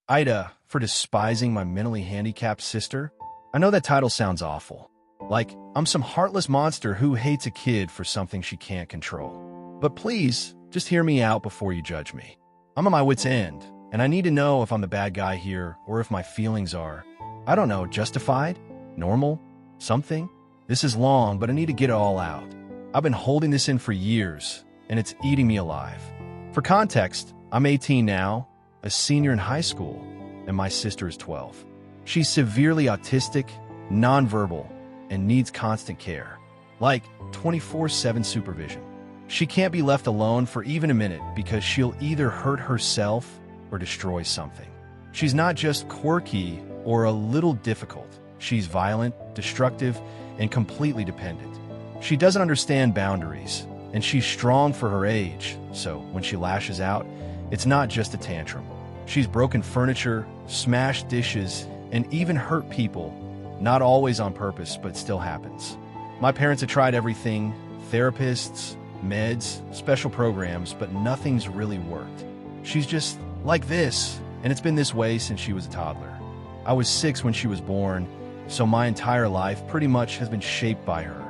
Aita for despising my mentally handicapped sister? I know that title sounds awful. Like I'm some heartless monster who hates a kid for something she can't control. But please, just hear me out before you judge me. I'm at my wit's end, and I need to know if I'm the bad guy here or if my feelings are, I don't know, justified? Normal? Something? This is long, but I need to get it all out. I've been holding this in for years, and it's eating me alive. For context, I'm 18 now, a senior in high school, and my sister is 12. She's severely autistic, nonverbal, and needs constant care, like 24/7 supervision. She can't be left alone for even a minute because she'll either hurt herself or destroy something. She's not just quirky or a little difficult. She's violent, destructive, and completely dependent. She doesn't understand boundaries, and she's strong for her age, so when she lashes out, it's not just a tantrum. She's broken furniture, smashed dishes, and even hurt people, not always on purpose, but still happens. My parents have tried everything, therapists, meds, special programs, but nothing's really worked. She's just like this, and it's been this way since she was a toddler. I was 6 when she was born, so my entire life pretty much has been shaped by her.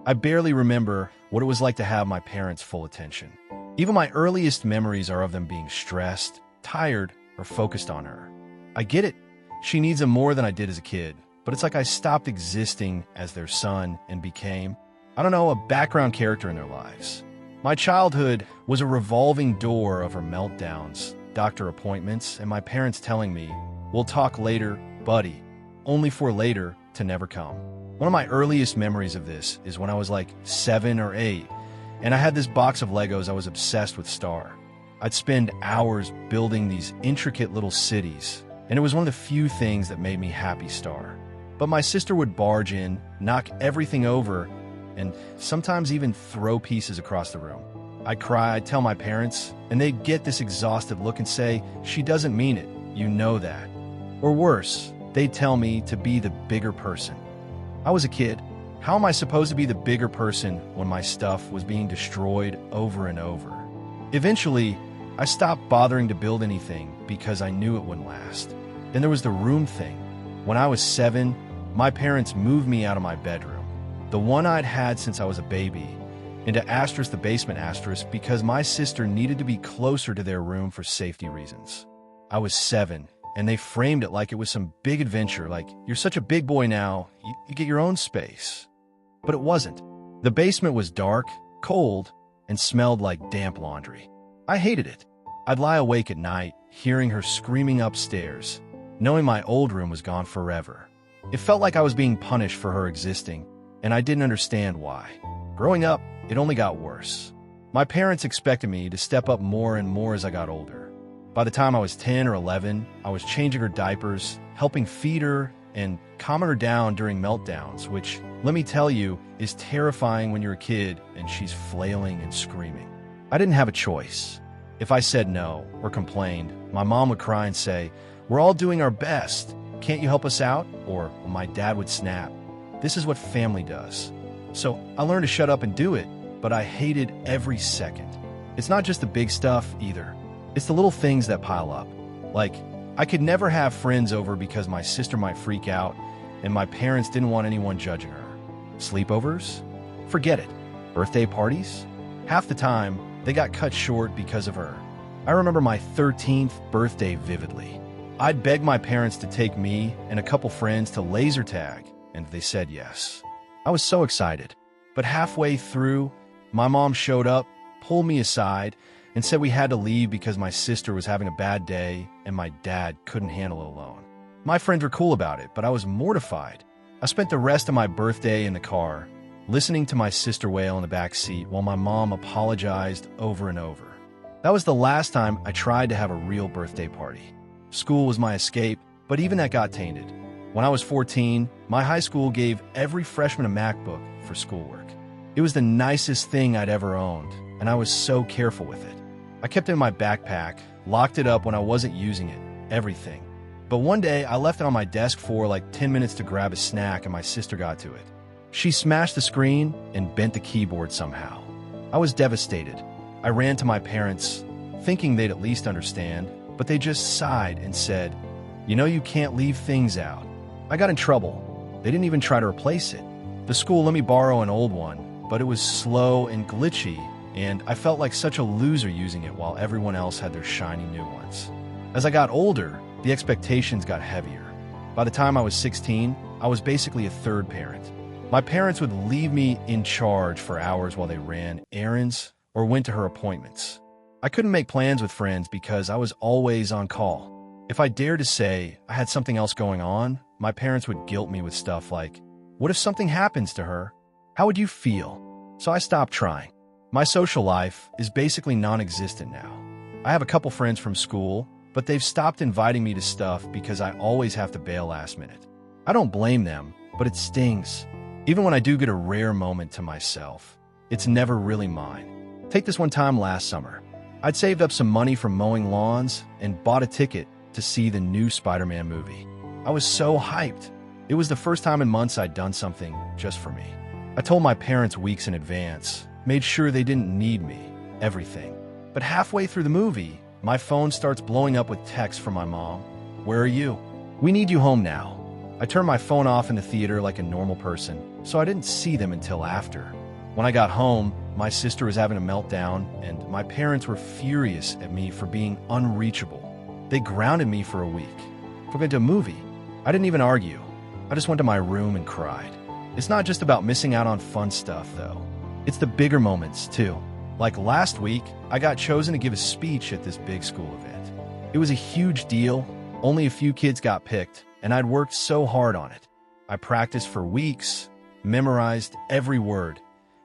I barely remember what it was like to have my parents' full attention. Even my earliest memories are of them being stressed, tired, or focused on her. I get it. She needs them more than I did as a kid, but it's like I stopped existing as their son and became, I don't know, a background character in their lives. My childhood was a revolving door of her meltdowns, doctor appointments, and my parents telling me, "We'll talk later, buddy," only for later to never come. One of my earliest memories of this is when I was like 7 or 8, and I had this box of Legos I was obsessed with Star. I'd spend hours building these intricate little cities, and it was one of the few things that made me happy Star. But my sister would barge in, knock everything over, and sometimes even throw pieces across the room. I'd cry, I'd tell my parents, and they'd get this exhausted look and say, "She doesn't mean it, you know that." Or worse, they'd tell me to be the bigger person. I was a kid. How am I supposed to be the bigger person when my stuff was being destroyed over and over? Eventually, I stopped bothering to build anything because I knew it wouldn't last. Then there was the room thing. When I was 7, my parents moved me out of my bedroom, the one I'd had since I was a baby, into the basement because my sister needed to be closer to their room for safety reasons. I was 7, and they framed it like it was some big adventure, like, "You're such a big boy now, you get your own space." But it wasn't. The basement was dark, cold, and smelled like damp laundry. I hated it. I'd lie awake at night, hearing her screaming upstairs, knowing my old room was gone forever. It felt like I was being punished for her existing, and I didn't understand why. Growing up, it only got worse. My parents expected me to step up more and more as I got older. By the time I was 10 or 11, I was changing her diapers, helping feed her, and calming her down during meltdowns, which, let me tell you, is terrifying when you're a kid and she's flailing and screaming. I didn't have a choice. If I said no or complained, my mom would cry and say, "We're all doing our best. Can't you help us out?" Or my dad would snap, "This is what family does." So I learned to shut up and do it, but I hated every second. It's not just the big stuff either. It's the little things that pile up. Like, I could never have friends over because my sister might freak out, and my parents didn't want anyone judging her. Sleepovers? Forget it. Birthday parties? Half the time, they got cut short because of her. I remember my 13th birthday vividly. I'd begged my parents to take me and a couple friends to laser tag, and they said yes. I was so excited. But halfway through, my mom showed up, pulled me aside, and said we had to leave because my sister was having a bad day and my dad couldn't handle it alone. My friends were cool about it, but I was mortified. I spent the rest of my birthday in the car, listening to my sister wail in the back seat while my mom apologized over and over. That was the last time I tried to have a real birthday party. School was my escape, but even that got tainted. When I was 14, my high school gave every freshman a MacBook for schoolwork. It was the nicest thing I'd ever owned, and I was so careful with it. I kept it in my backpack, locked it up when I wasn't using it, everything. But one day, I left it on my desk for like 10 minutes to grab a snack, and my sister got to it. She smashed the screen and bent the keyboard somehow. I was devastated. I ran to my parents, thinking they'd at least understand, but they just sighed and said, "You know you can't leave things out." I got in trouble. They didn't even try to replace it. The school let me borrow an old one, but it was slow and glitchy, and I felt like such a loser using it while everyone else had their shiny new ones. As I got older, the expectations got heavier. By the time I was 16, I was basically a third parent. My parents would leave me in charge for hours while they ran errands or went to her appointments. I couldn't make plans with friends because I was always on call. If I dared to say I had something else going on, my parents would guilt me with stuff like, "What if something happens to her? How would you feel?" So I stopped trying. My social life is basically non-existent now. I have a couple friends from school, but they've stopped inviting me to stuff because I always have to bail last minute. I don't blame them, but it stings. Even when I do get a rare moment to myself, it's never really mine. Take this one time last summer. I'd saved up some money from mowing lawns and bought a ticket to see the new Spider-Man movie. I was so hyped. It was the first time in months I'd done something just for me. I told my parents weeks in advance, made sure they didn't need me, everything. But halfway through the movie, my phone starts blowing up with texts from my mom. "Where are you? We need you home now." I turned my phone off in the theater like a normal person, so I didn't see them until after. When I got home, my sister was having a meltdown, and my parents were furious at me for being unreachable. They grounded me for a week. For going to a movie, I didn't even argue. I just went to my room and cried. It's not just about missing out on fun stuff, though. It's the bigger moments, too. Like last week, I got chosen to give a speech at this big school event. It was a huge deal. Only a few kids got picked, and I'd worked so hard on it. I practiced for weeks, memorized every word,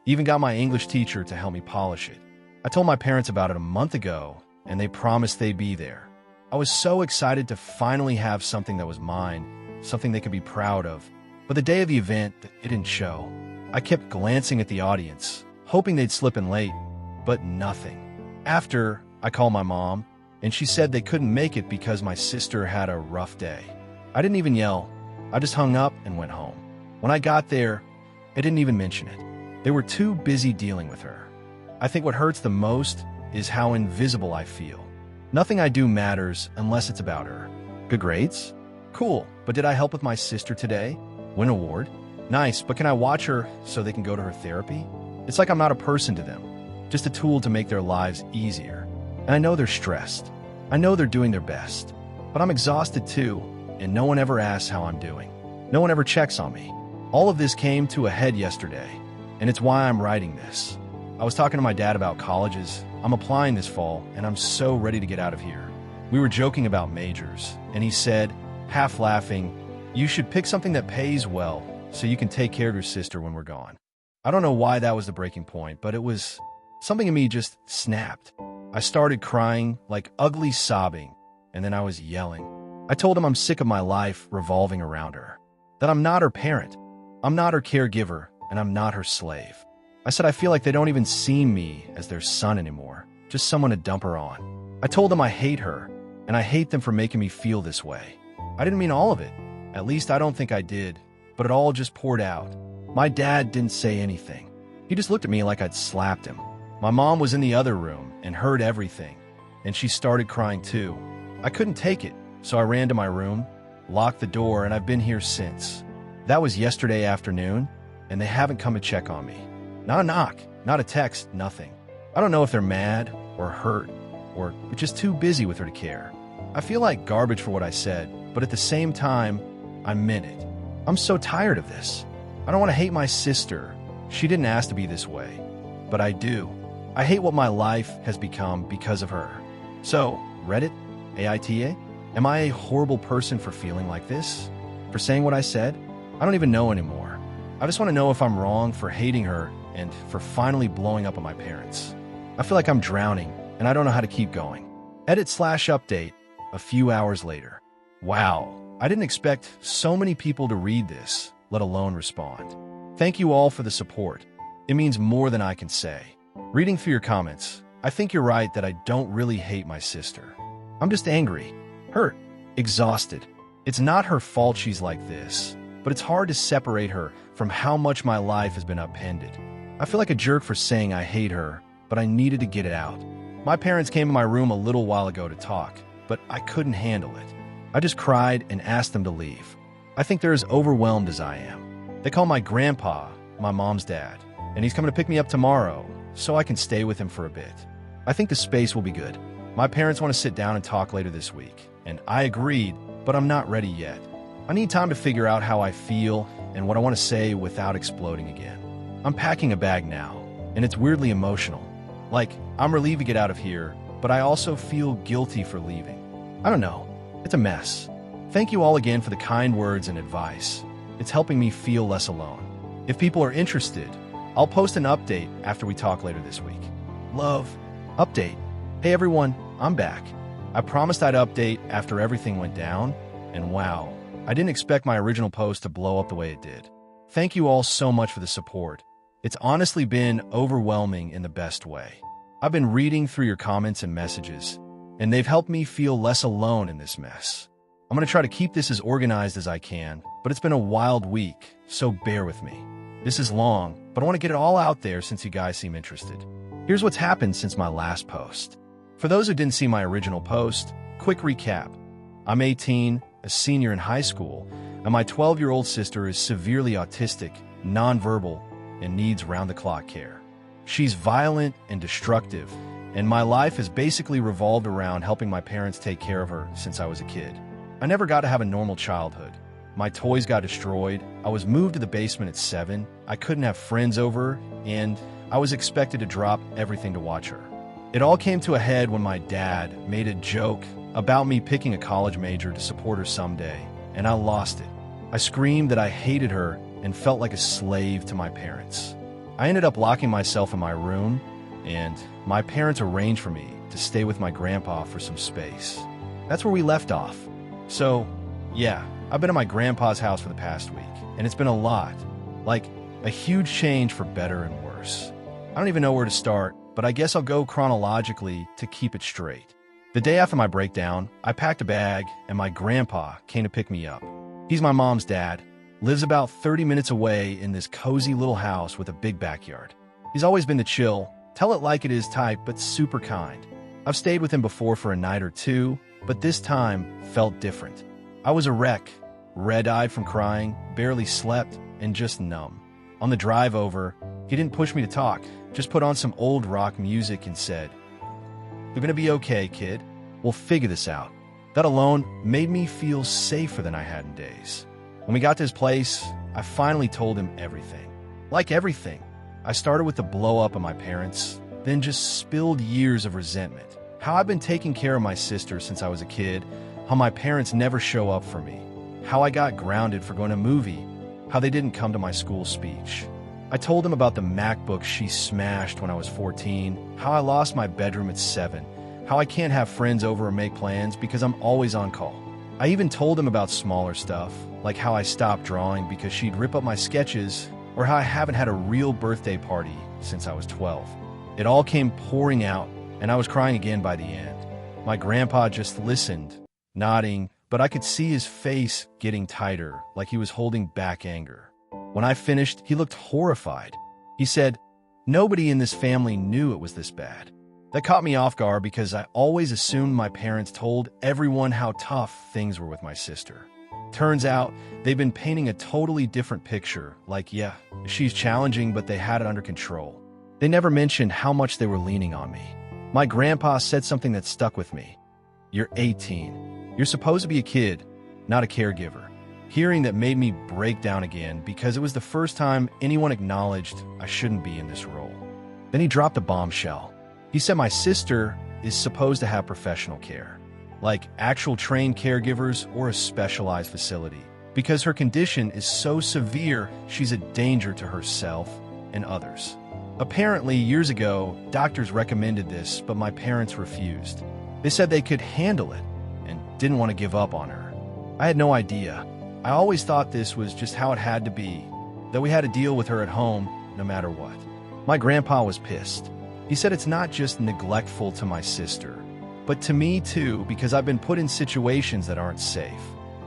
even got my English teacher to help me polish it. I told my parents about it a month ago, and they promised they'd be there. I was so excited to finally have something that was mine, something they could be proud of. But the day of the event, it didn't show. I kept glancing at the audience, hoping they'd slip in late, but nothing. After, I called my mom, and she said they couldn't make it because my sister had a rough day. I didn't even yell. I just hung up and went home. When I got there, I didn't even mention it. They were too busy dealing with her. I think what hurts the most is how invisible I feel. Nothing I do matters unless it's about her. Good grades? Cool, but did I help with my sister today? Win an award? Nice, but can I watch her so they can go to her therapy? It's like I'm not a person to them, just a tool to make their lives easier. And I know they're stressed. I know they're doing their best. But I'm exhausted too, and no one ever asks how I'm doing. No one ever checks on me. All of this came to a head yesterday, and it's why I'm writing this. I was talking to my dad about colleges. I'm applying this fall, and I'm so ready to get out of here. We were joking about majors, and he said, half laughing, "You should pick something that pays well so you can take care of your sister when we're gone." I don't know why that was the breaking point, but it was something in me just snapped. I started crying, like ugly sobbing, and then I was yelling. I told him I'm sick of my life revolving around her, that I'm not her parent, I'm not her caregiver, and I'm not her slave. I said I feel like they don't even see me as their son anymore, just someone to dump her on. I told them I hate her, and I hate them for making me feel this way. I didn't mean all of it. At least I don't think I did, but it all just poured out. My dad didn't say anything. He just looked at me like I'd slapped him. My mom was in the other room and heard everything, and she started crying too. I couldn't take it, so I ran to my room, locked the door, and I've been here since. That was yesterday afternoon, and they haven't come to check on me. Not a knock, not a text, nothing. I don't know if they're mad or hurt or just too busy with her to care. I feel like garbage for what I said, but at the same time, I meant it. I'm so tired of this. I don't want to hate my sister. She didn't ask to be this way, but I do. I hate what my life has become because of her. So, Reddit, aita, am I a horrible person for feeling like this? For saying what I said? I don't even know anymore. I just want to know if I'm wrong for hating her and for finally blowing up on my parents. I feel like I'm drowning, and I don't know how to keep going. Edit/update a few hours later. Wow, I didn't expect so many people to read this, let alone respond. Thank you all for the support. It means more than I can say. Reading through your comments, I think you're right that I don't really hate my sister. I'm just angry, hurt, exhausted. It's not her fault she's like this, but it's hard to separate her from how much my life has been upended. I feel like a jerk for saying I hate her, but I needed to get it out. My parents came in my room a little while ago to talk, but I couldn't handle it. I just cried and asked them to leave. I think they're as overwhelmed as I am. They call my grandpa my mom's dad, and he's coming to pick me up tomorrow so I can stay with him for a bit. I think the space will be good. My parents want to sit down and talk later this week, and I agreed, but I'm not ready yet. I need time to figure out how I feel and what I want to say without exploding again. I'm packing a bag now, and it's weirdly emotional. Like, I'm relieved to get out of here, but I also feel guilty for leaving. I don't know. It's a mess. Thank you all again for the kind words and advice. It's helping me feel less alone. If people are interested, I'll post an update after we talk later this week. Love. Update. Hey everyone, I'm back. I promised I'd update after everything went down, and wow, I didn't expect my original post to blow up the way it did. Thank you all so much for the support. It's honestly been overwhelming in the best way. I've been reading through your comments and messages, and they've helped me feel less alone in this mess. I'm going to try to keep this as organized as I can, but it's been a wild week, so bear with me. This is long, but I want to get it all out there since you guys seem interested. Here's what's happened since my last post. For those who didn't see my original post, quick recap. I'm 18, a senior in high school, and my 12-year-old sister is severely autistic, nonverbal, and needs round-the-clock care. She's violent and destructive, and my life has basically revolved around helping my parents take care of her since I was a kid. I never got to have a normal childhood. My toys got destroyed, I was moved to the basement at 7, I couldn't have friends over, and I was expected to drop everything to watch her. It all came to a head when my dad made a joke about me picking a college major to support her someday, and I lost it. I screamed that I hated her and felt like a slave to my parents. I ended up locking myself in my room, and my parents arranged for me to stay with my grandpa for some space. That's where we left off. So, yeah, I've been at my grandpa's house for the past week, and it's been a lot. Like, a huge change for better and worse. I don't even know where to start, but I guess I'll go chronologically to keep it straight. The day after my breakdown, I packed a bag, and my grandpa came to pick me up. He's my mom's dad, lives about 30 minutes away in this cozy little house with a big backyard. He's always been the chill, tell it like it is type, but super kind. I've stayed with him before for a night or two, but this time felt different. I was a wreck, red-eyed from crying, barely slept, and just numb. On the drive over, he didn't push me to talk, just put on some old rock music and said, "You're gonna be okay, kid. We'll figure this out." That alone made me feel safer than I had in days. When we got to his place, I finally told him everything. Like everything, I started with the blow-up of my parents, then just spilled years of resentment. How I've been taking care of my sister since I was a kid, how my parents never show up for me, how I got grounded for going to a movie, how they didn't come to my school speech. I told him about the MacBook she smashed when I was 14, how I lost my bedroom at 7, how I can't have friends over or make plans because I'm always on call. I even told him about smaller stuff, like how I stopped drawing because she'd rip up my sketches, or how I haven't had a real birthday party since I was 12. It all came pouring out, and I was crying again by the end. My grandpa just listened, nodding, but I could see his face getting tighter, like he was holding back anger. When I finished, he looked horrified. He said, "Nobody in this family knew it was this bad." That caught me off guard because I always assumed my parents told everyone how tough things were with my sister. Turns out, they've been painting a totally different picture, like, yeah, she's challenging, but they had it under control. They never mentioned how much they were leaning on me. My grandpa said something that stuck with me. "You're 18. You're supposed to be a kid, not a caregiver." Hearing that made me break down again because it was the first time anyone acknowledged I shouldn't be in this role. Then he dropped a bombshell. He said my sister is supposed to have professional care, like actual trained caregivers or a specialized facility, because her condition is so severe she's a danger to herself and others. Apparently, years ago, doctors recommended this, but my parents refused. They said they could handle it and didn't want to give up on her. I had no idea. I always thought this was just how it had to be, that we had to deal with her at home no matter what. My grandpa was pissed. He said it's not just neglectful to my sister, but to me too, because I've been put in situations that aren't safe.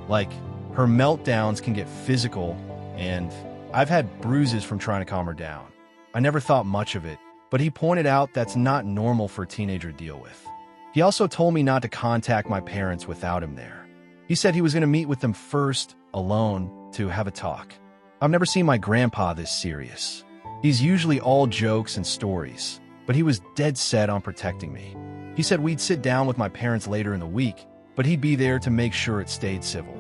Like, her meltdowns can get physical, and I've had bruises from trying to calm her down. I never thought much of it, but he pointed out that's not normal for a teenager to deal with. He also told me not to contact my parents without him there. He said he was going to meet with them first, alone, to have a talk. I've never seen my grandpa this serious. He's usually all jokes and stories, but he was dead set on protecting me. He said we'd sit down with my parents later in the week, but he'd be there to make sure it stayed civil.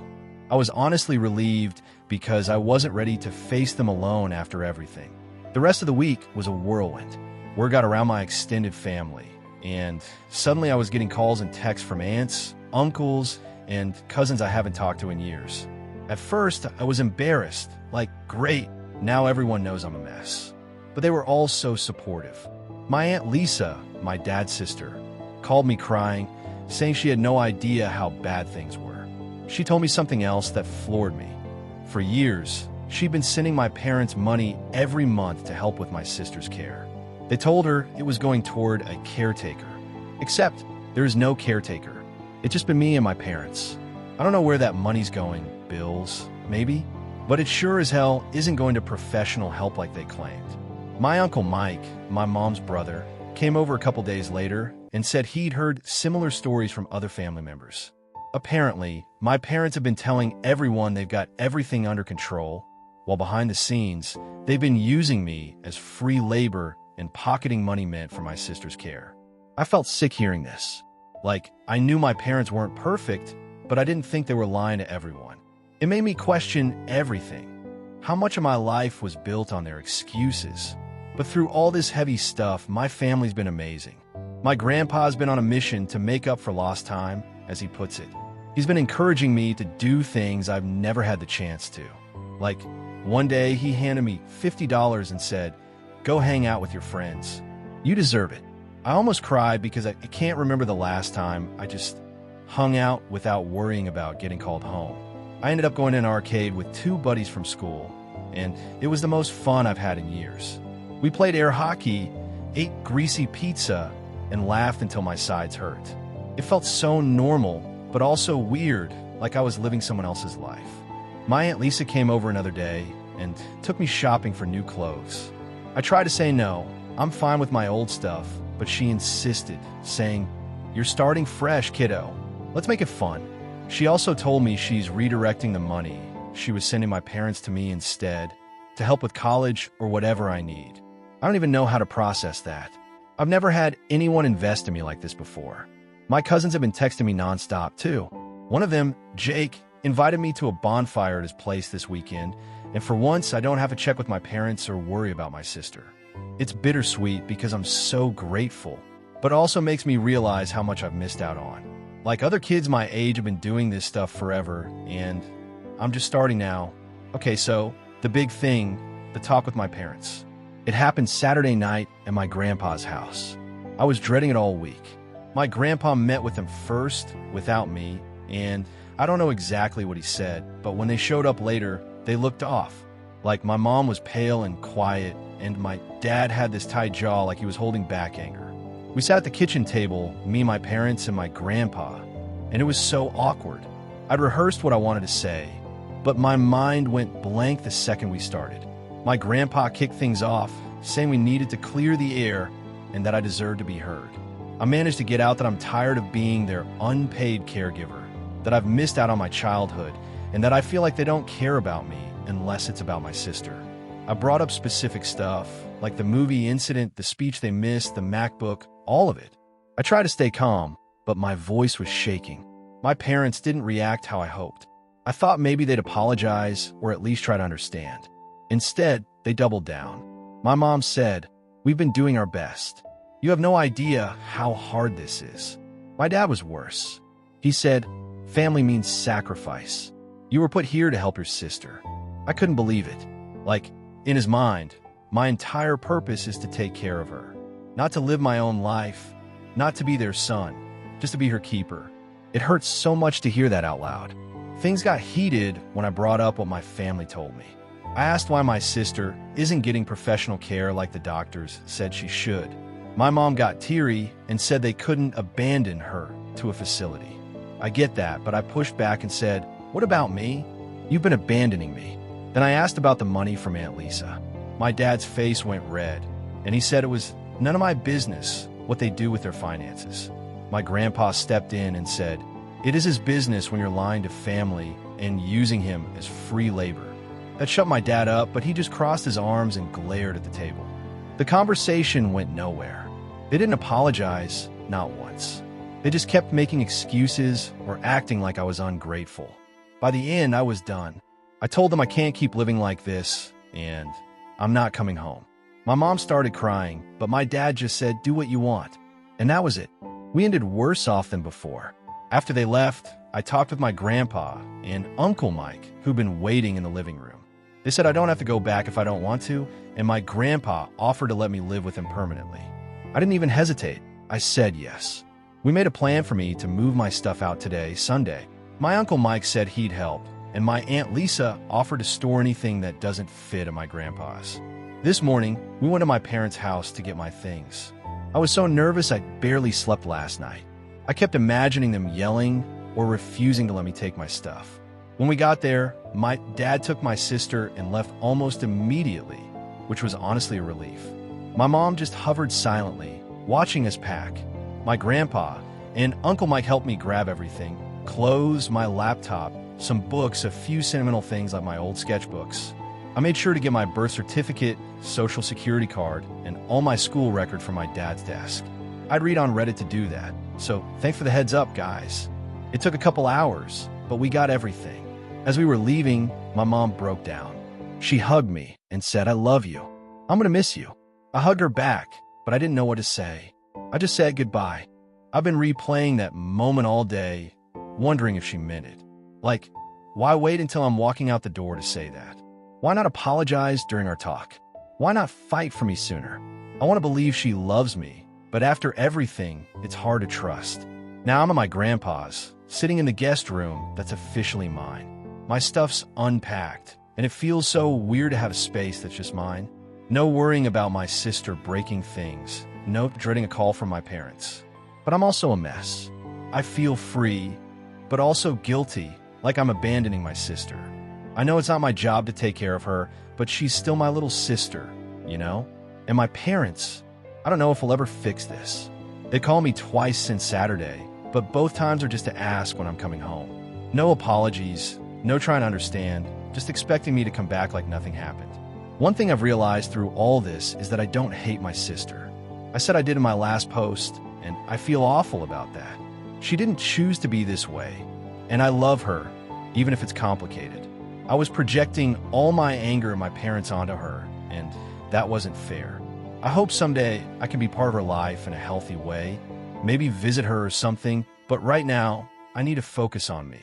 I was honestly relieved because I wasn't ready to face them alone after everything. The rest of the week was a whirlwind. Word got around my extended family, and suddenly I was getting calls and texts from aunts, uncles, and cousins I haven't talked to in years. At first, I was embarrassed, like, great, now everyone knows I'm a mess. But they were all so supportive. My Aunt Lisa, my dad's sister, called me crying, saying she had no idea how bad things were. She told me something else that floored me. For years, she'd been sending my parents money every month to help with my sister's care. They told her it was going toward a caretaker. Except, there is no caretaker. It's just been me and my parents. I don't know where that money's going. Bills, maybe? But it sure as hell isn't going to professional help like they claimed. My Uncle Mike, my mom's brother, came over a couple days later and said he'd heard similar stories from other family members. Apparently, my parents have been telling everyone they've got everything under control, while behind the scenes, they've been using me as free labor and pocketing money meant for my sister's care. I felt sick hearing this. Like, I knew my parents weren't perfect, but I didn't think they were lying to everyone. It made me question everything. How much of my life was built on their excuses? But through all this heavy stuff, my family's been amazing. My grandpa's been on a mission to make up for lost time, as he puts it. He's been encouraging me to do things I've never had the chance to. Like, one day he handed me $50 and said, "Go hang out with your friends. You deserve it." I almost cried because I can't remember the last time I just hung out without worrying about getting called home. I ended up going to an arcade with 2 buddies from school, and it was the most fun I've had in years. We played air hockey, ate greasy pizza, and laughed until my sides hurt. It felt so normal, but also weird, like I was living someone else's life. My Aunt Lisa came over another day and took me shopping for new clothes. I tried to say no, I'm fine with my old stuff, but she insisted, saying, "You're starting fresh, kiddo. Let's make it fun." She also told me she's redirecting the money she was sending my parents to me instead, to help with college or whatever I need. I don't even know how to process that. I've never had anyone invest in me like this before. My cousins have been texting me nonstop, too. One of them, Jake, invited me to a bonfire at his place this weekend, and for once, I don't have to check with my parents or worry about my sister. It's bittersweet because I'm so grateful, but also makes me realize how much I've missed out on. Like, other kids my age have been doing this stuff forever, and I'm just starting now. Okay, so, the big thing, the talk with my parents. It happened Saturday night at my grandpa's house. I was dreading it all week. My grandpa met with them first, without me, and I don't know exactly what he said, but when they showed up later, they looked off. Like, my mom was pale and quiet, and my dad had this tight jaw like he was holding back anger. We sat at the kitchen table, me, my parents, and my grandpa, and it was so awkward. I'd rehearsed what I wanted to say, but my mind went blank the second we started. My grandpa kicked things off, saying we needed to clear the air and that I deserved to be heard. I managed to get out that I'm tired of being their unpaid caregiver, that I've missed out on my childhood, and that I feel like they don't care about me unless it's about my sister. I brought up specific stuff, like the movie incident, the speech they missed, the MacBook, all of it. I tried to stay calm, but my voice was shaking. My parents didn't react how I hoped. I thought maybe they'd apologize or at least try to understand. Instead, they doubled down. My mom said, "We've been doing our best. You have no idea how hard this is." My dad was worse. He said, "Family means sacrifice. You were put here to help your sister." I couldn't believe it. Like, in his mind, my entire purpose is to take care of her. Not to live my own life, not to be their son, just to be her keeper. It hurts so much to hear that out loud. Things got heated when I brought up what my family told me. I asked why my sister isn't getting professional care like the doctors said she should. My mom got teary and said they couldn't abandon her to a facility. I get that, but I pushed back and said, "What about me? You've been abandoning me." Then I asked about the money from Aunt Lisa. My dad's face went red, and he said it was none of my business what they do with their finances. my grandpa stepped in and said, "It is his business when you're lying to family and using him as free labor." That shut my dad up, but he just crossed his arms and glared at the table. The conversation went nowhere. They didn't apologize, not once. They just kept making excuses or acting like I was ungrateful. By the end, I was done. I told them I can't keep living like this, and I'm not coming home. My mom started crying, but my dad just said, "Do what you want." And that was it. We ended worse off than before. After they left, I talked with my grandpa and Uncle Mike, who'd been waiting in the living room. They said I don't have to go back if I don't want to, and my grandpa offered to let me live with him permanently. I didn't even hesitate. I said yes. We made a plan for me to move my stuff out today, Sunday. My Uncle Mike said he'd help, and my Aunt Lisa offered to store anything that doesn't fit at my grandpa's. This morning, we went to my parents' house to get my things. I was so nervous I barely slept last night. I kept imagining them yelling or refusing to let me take my stuff. When we got there, my dad took my sister and left almost immediately, which was honestly a relief. My mom just hovered silently, watching us pack. My grandpa and Uncle Mike helped me grab everything: clothes, my laptop, some books, a few sentimental things like my old sketchbooks. I made sure to get my birth certificate, social security card, and all my school record from my dad's desk. I'd read on Reddit to do that, so thanks for the heads up, guys. It took a couple hours, but we got everything. As we were leaving, my mom broke down. She hugged me and said, "I love you. I'm gonna miss you." I hugged her back, but I didn't know what to say. I just said goodbye. I've been replaying that moment all day, wondering if she meant it. Like, why wait until I'm walking out the door to say that? Why not apologize during our talk? Why not fight for me sooner? I want to believe she loves me, but after everything, it's hard to trust. Now I'm at my grandpa's, sitting in the guest room that's officially mine. My stuff's unpacked, and it feels so weird to have a space that's just mine. No worrying about my sister breaking things, no dreading a call from my parents. But I'm also a mess. I feel free, but also guilty, like I'm abandoning my sister. I know it's not my job to take care of her, but she's still my little sister, you know? And my parents, I don't know if we'll ever fix this. They call me twice since Saturday, but both times are just to ask when I'm coming home. No apologies, no trying to understand, just expecting me to come back like nothing happened. One thing I've realized through all this is that I don't hate my sister. I said I did in my last post, and I feel awful about that. She didn't choose to be this way, and I love her, even if it's complicated. I was projecting all my anger at my parents onto her, and that wasn't fair. I hope someday I can be part of her life in a healthy way, maybe visit her or something, but right now, I need to focus on me.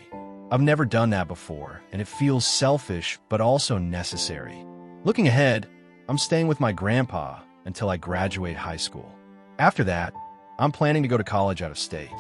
I've never done that before, and it feels selfish, but also necessary. Looking ahead, I'm staying with my grandpa until I graduate high school. After that, I'm planning to go to college out of state.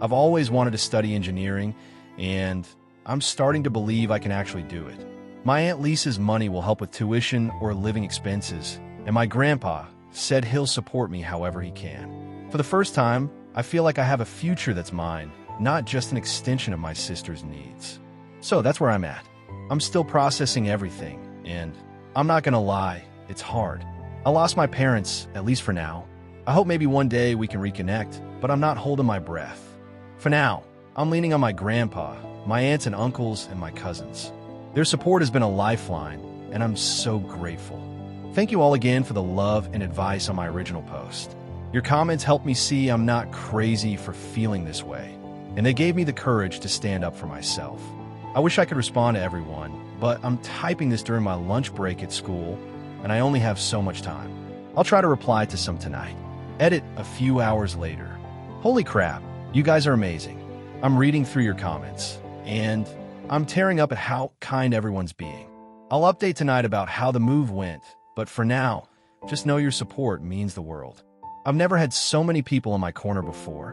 I've always wanted to study engineering, and I'm starting to believe I can actually do it. My Aunt Lisa's money will help with tuition or living expenses, and my grandpa said he'll support me however he can. For the first time, I feel like I have a future that's mine, not just an extension of my sister's needs. So that's where I'm at. I'm still processing everything, and I'm not gonna lie, it's hard. I lost my parents, at least for now. I hope maybe one day we can reconnect, but I'm not holding my breath. For now, I'm leaning on my grandpa, my aunts and uncles, and my cousins. Their support has been a lifeline, and I'm so grateful. Thank you all again for the love and advice on my original post. Your comments helped me see I'm not crazy for feeling this way, and they gave me the courage to stand up for myself. I wish I could respond to everyone, but I'm typing this during my lunch break at school, and I only have so much time. I'll try to reply to some tonight. Edit a few hours later. Holy crap, you guys are amazing. I'm reading through your comments, and I'm tearing up at how kind everyone's being. I'll update tonight about how the move went, but for now, just know your support means the world. I've never had so many people in my corner before,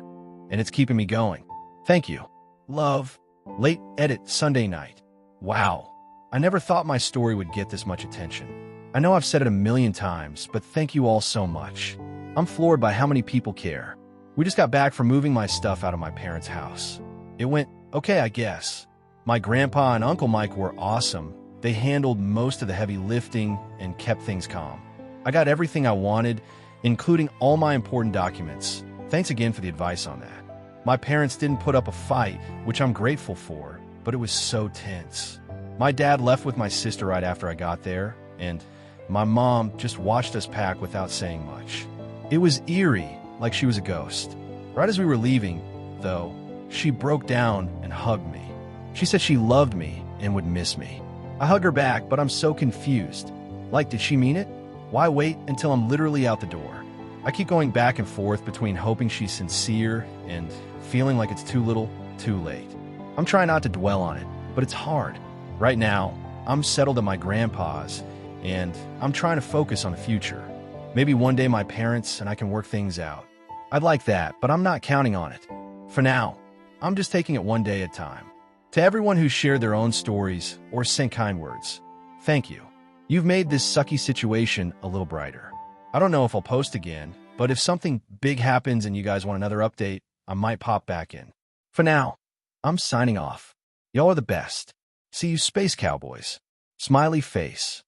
and it's keeping me going. Thank you. Love. Late edit Sunday night. Wow. I never thought my story would get this much attention. I know I've said it a million times, but thank you all so much. I'm floored by how many people care. We just got back from moving my stuff out of my parents' house. It went okay, I guess. My grandpa and Uncle Mike were awesome. They handled most of the heavy lifting and kept things calm. I got everything I wanted, including all my important documents. Thanks again for the advice on that. My parents didn't put up a fight, which I'm grateful for, but it was so tense. My dad left with my sister right after I got there, and my mom just watched us pack without saying much. It was eerie, like she was a ghost. Right as we were leaving, though, she broke down and hugged me. She said she loved me and would miss me. I hug her back, but I'm so confused. Like, did she mean it? Why wait until I'm literally out the door? I keep going back and forth between hoping she's sincere and feeling like it's too little, too late. I'm trying not to dwell on it, but it's hard. Right now, I'm settled at my grandpa's, and I'm trying to focus on the future. Maybe one day my parents and I can work things out. I'd like that, but I'm not counting on it. For now, I'm just taking it one day at a time. To everyone who shared their own stories or sent kind words, thank you. You've made this sucky situation a little brighter. I don't know if I'll post again, but if something big happens and you guys want another update, I might pop back in. For now, I'm signing off. Y'all are the best. See you, Space Cowboys. Smiley face.